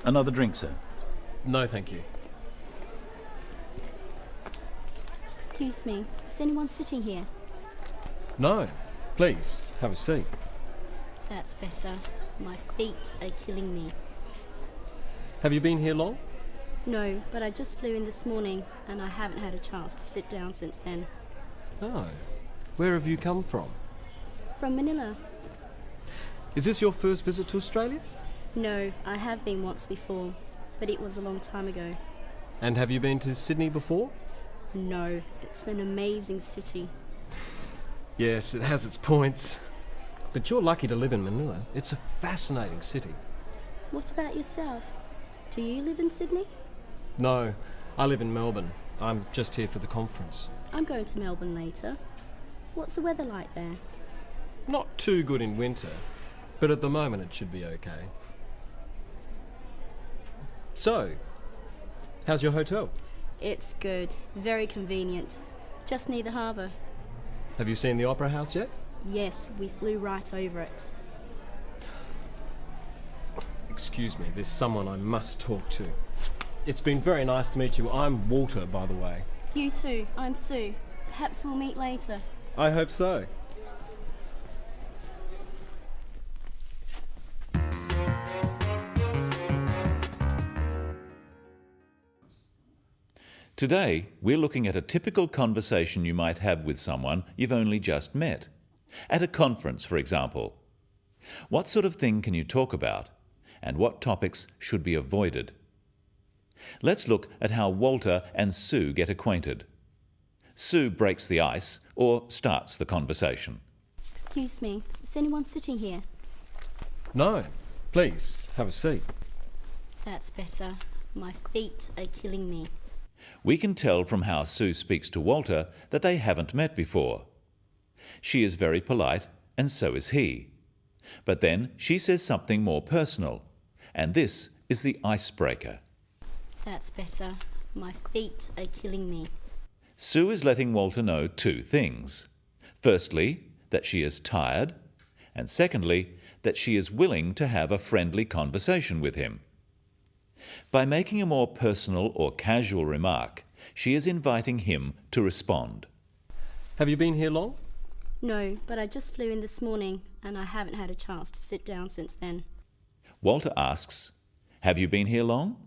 Another drink, sir? No, thank you. Excuse me, is anyone sitting here? No. Please, have a seat. That's better. My feet are killing me. Have you been here long? No, but I just flew in this morning and I haven't had a chance to sit down since then. Oh. Where have you come from? From Manila? Is this your first visit to Australia? No, I have been once before, but it was a long time ago. And have you been to Sydney before? No, it's an amazing city. Yes, it has its points. But you're lucky to live in Manila. It's a fascinating city. What about yourself? Do you live in Sydney? No, I live in Melbourne. I'm just here for the conference. I'm going to Melbourne later. What's the weather like there? Not too good in winter, but at the moment it should be okay. So, how's your hotel? It's good, very convenient. Just near the harbour. Have you seen the Opera House yet? Yes, we flew right over it. Excuse me, there's someone I must talk to. It's been very nice to meet you. I'm Walter, by the way. You too, I'm Sue. Perhaps we'll meet later. I hope so. Today, we're looking at a typical conversation you might have with someone you've only just met. At a conference, for example. What sort of thing can you talk about? And what topics should be avoided? Let's look at how Walter and Sue get acquainted. Sue breaks the ice or starts the conversation. Excuse me, is anyone sitting here? No. Please, have a seat. That's better. My feet are killing me. We can tell from how Sue speaks to Walter that they haven't met before. She is very polite, and so is he. But then she says something more personal, and this is the icebreaker. That's better. My feet are killing me. Sue is letting Walter know two things. Firstly, that she is tired, and secondly, that she is willing to have a friendly conversation with him. By making a more personal or casual remark, she is inviting him to respond. Have you been here long? No, but I just flew in this morning and I haven't had a chance to sit down since then. Walter asks, "Have you been here long?"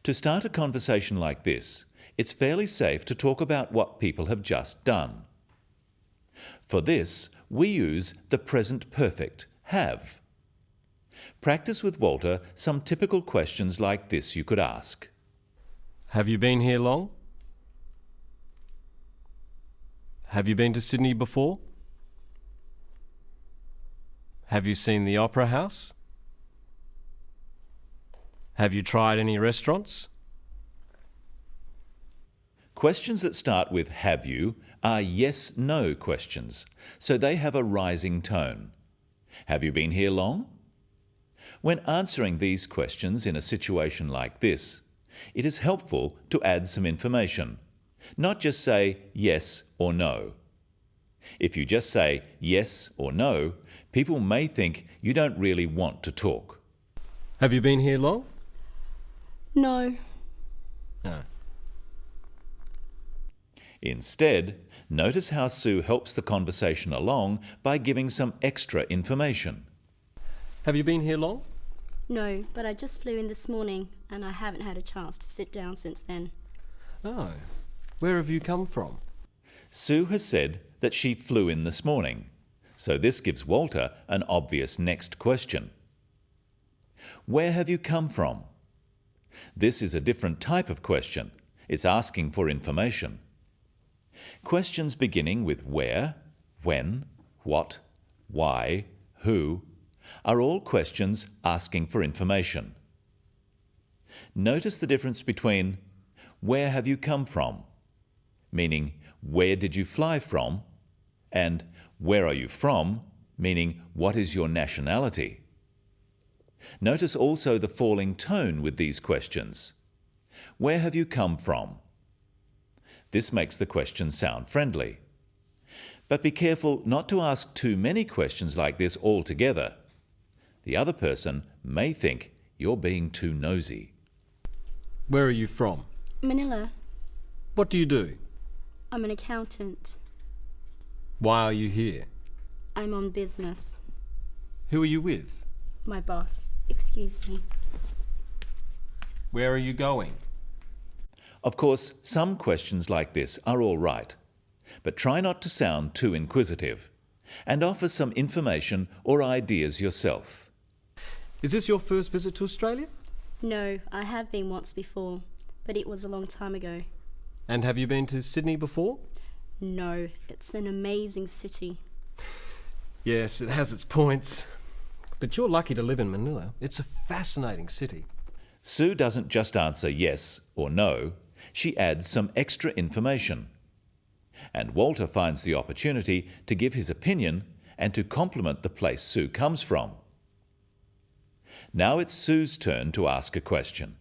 To start a conversation like this, it's fairly safe to talk about what people have just done. For this, we use the present perfect, have. Practice with Walter some typical questions like this you could ask. Have you been here long? Have you been to Sydney before? Have you seen the Opera House? Have you tried any restaurants? Questions that start with "have you" are yes-no questions, so they have a rising tone. Have you been here long? When answering these questions in a situation like this, it is helpful to add some information, not just say yes or no. If you just say yes or no, people may think you don't really want to talk. Have you been here long? No. No. Instead, notice how Sue helps the conversation along by giving some extra information. Have you been here long? No, but I just flew in this morning and I haven't had a chance to sit down since then. Oh. Where have you come from? Sue has said that she flew in this morning, so this gives Walter an obvious next question. Where have you come from? This is a different type of question. It's asking for information. Questions beginning with where, when, what, why, who, are all questions asking for information. Notice the difference between where have you come from, meaning where did you fly from, and where are you from, meaning what is your nationality. Notice also the falling tone with these questions. Where have you come from? This makes the question sound friendly. But be careful not to ask too many questions like this altogether. The other person may think You're being too nosy. Where are you from? Manila. What do you do? I'm an accountant. Why are you here? I'm on business. Who are you with? My boss. Excuse me. Where are you going? Of course, some questions like this are all right, but try not to sound too inquisitive, and offer some information or ideas yourself. Is this your first visit to Australia? No, I have been once before, but it was a long time ago. And have you been to Sydney before? No, it's an amazing city. Yes, it has its points. But you're lucky to live in Manila. It's a fascinating city. Sue doesn't just answer yes or no, she adds some extra information. And Walter finds the opportunity to give his opinion and to compliment the place Sue comes from. Now it's Sue's turn to ask a question.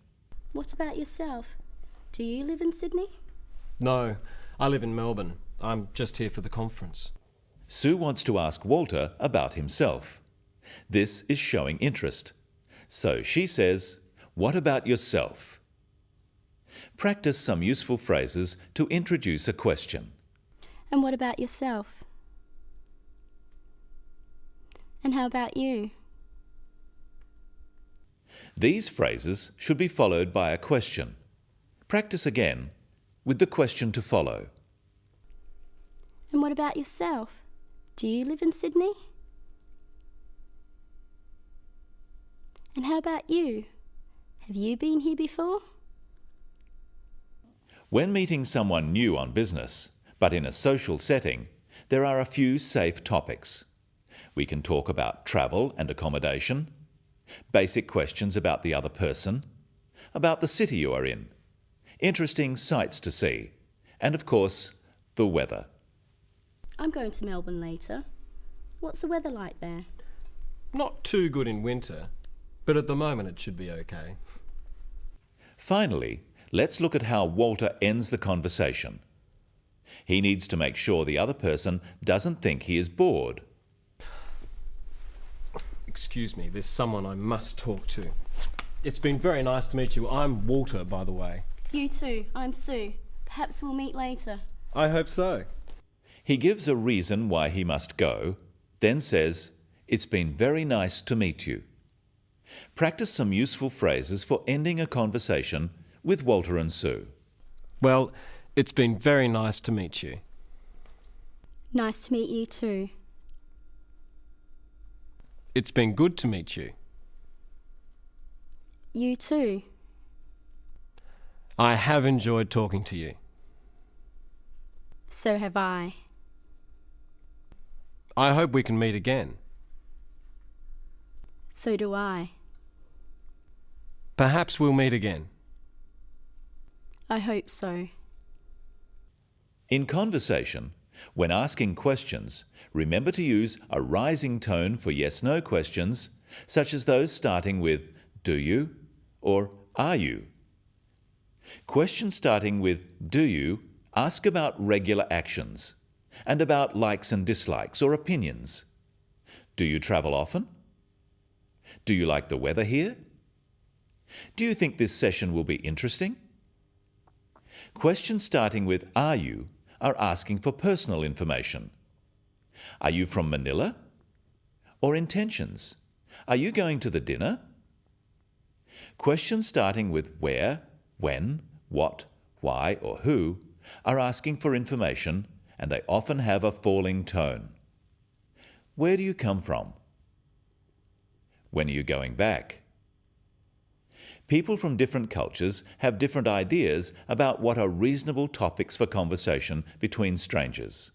What about yourself? Do you live in Sydney? No, I live in Melbourne. I'm just here for the conference. Sue wants to ask Walter about himself. This is showing interest. So she says, "What about yourself?" Practice some useful phrases to introduce a question. And what about yourself? And how about you? These phrases should be followed by a question. Practice again with the question to follow. And what about yourself? Do you live in Sydney? And how about you? Have you been here before? When meeting someone new on business, but in a social setting, there are a few safe topics. We can talk about travel and accommodation, basic questions about the other person, about the city you are in, interesting sights to see, and of course, the weather. I'm going to Melbourne later. What's the weather like there? Not too good in winter, but at the moment it should be okay. Finally, let's look at how Walter ends the conversation. He needs to make sure the other person doesn't think he is bored. Excuse me, there's someone I must talk to. It's been very nice to meet you. I'm Walter, by the way. You too. I'm Sue. Perhaps we'll meet later. I hope so. He gives a reason why he must go, then says, "It's been very nice to meet you." Practice some useful phrases for ending a conversation with Walter and Sue. Well, it's been very nice to meet you. Nice to meet you too. It's been good to meet you. You too. I have enjoyed talking to you. So have I. I hope we can meet again. So do I. Perhaps we'll meet again. I hope so. In conversation, when asking questions, remember to use a rising tone for yes-no questions, such as those starting with "Do you?" or "Are you?" Questions starting with "Do you?" ask about regular actions and about likes and dislikes or opinions. Do you travel often? Do you like the weather here? Do you think this session will be interesting? Questions starting with "Are you?" are asking for personal information. Are you from Manila? Or intentions? Are you going to the dinner? Questions starting with where, when, what, why, or who are asking for information, and they often have a falling tone. Where do you come from? When are you going back? People from different cultures have different ideas about what are reasonable topics for conversation between strangers.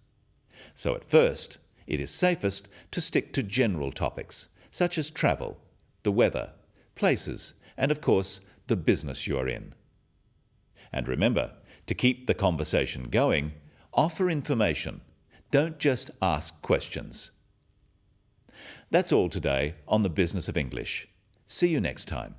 So at first, it is safest to stick to general topics, such as travel, the weather, places, and of course, the business you are in. And remember, to keep the conversation going, offer information. Don't just ask questions. That's all today on the Business of English. See you next time.